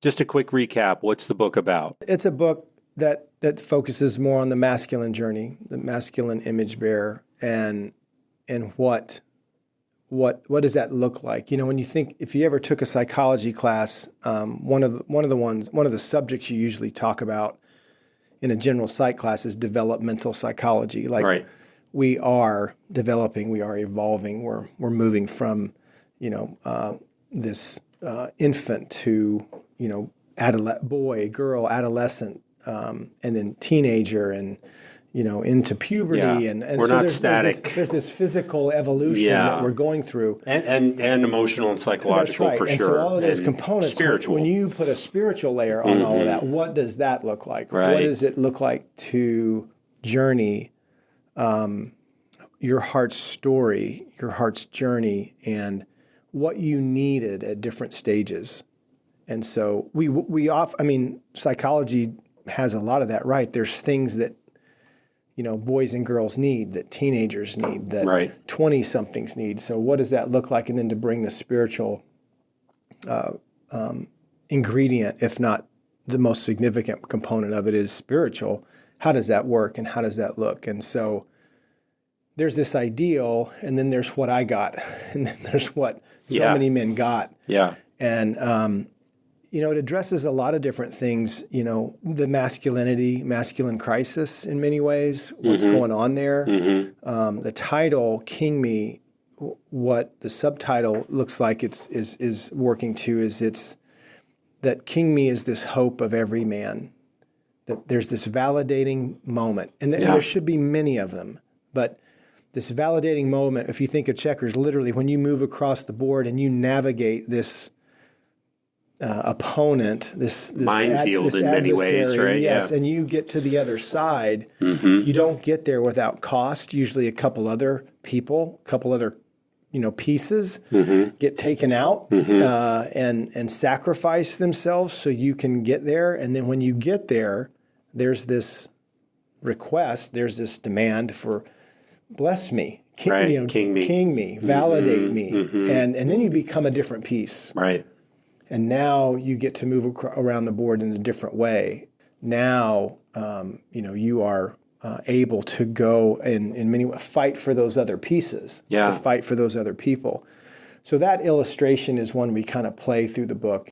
Just a quick recap. What's the book about? It's a book that focuses more on the masculine journey, the masculine image bearer, and what does that look like? You know, when you think, if you ever took a psychology class, one of the subjects you usually talk about in a general psych class is developmental psychology. Like, Right. we are developing, we are evolving, we're moving from, this infant to, boy, girl, adolescent, and then teenager, and into puberty, Yeah. and We're so not static. there's this physical evolution Yeah. that we're going through. And emotional and That's psychological right. for And sure. so all of those And components, spiritual. when you put a spiritual layer on all of that, what does that look like? Right. What does it look like to journey your heart's story, your heart's journey, and what you needed at different stages? And so psychology has a lot of that, right? There's things that boys and girls need, that teenagers need, that Right. 20-somethings need. So what does that look like? And then to bring the spiritual ingredient, if not the most significant component of it is spiritual, how does that work and how does that look? And so there's this ideal, and then there's what I got, and then there's what so many men got. Yeah. And it addresses a lot of different things, the masculine crisis in many ways, what's going on there. The title, King Me, what the subtitle looks like is working to is that King Me is this hope of every man, that there's this validating moment. And there should be many of them, but this validating moment, if you think of checkers, literally when you move across the board and you navigate this opponent, this minefield in many ways, right? Yes, Yeah. and you get to the other side. You don't get there without cost. Usually, a couple other people, a couple other pieces get taken out and sacrifice themselves so you can get there. And then when you get there, there's this request, there's this demand for bless me, King me, validate me, and then you become a different piece. Right. And now you get to move around the board in a different way. Now, you are able to go and in many ways fight for those other pieces, to fight for those other people. So that illustration is one we kind of play through the book.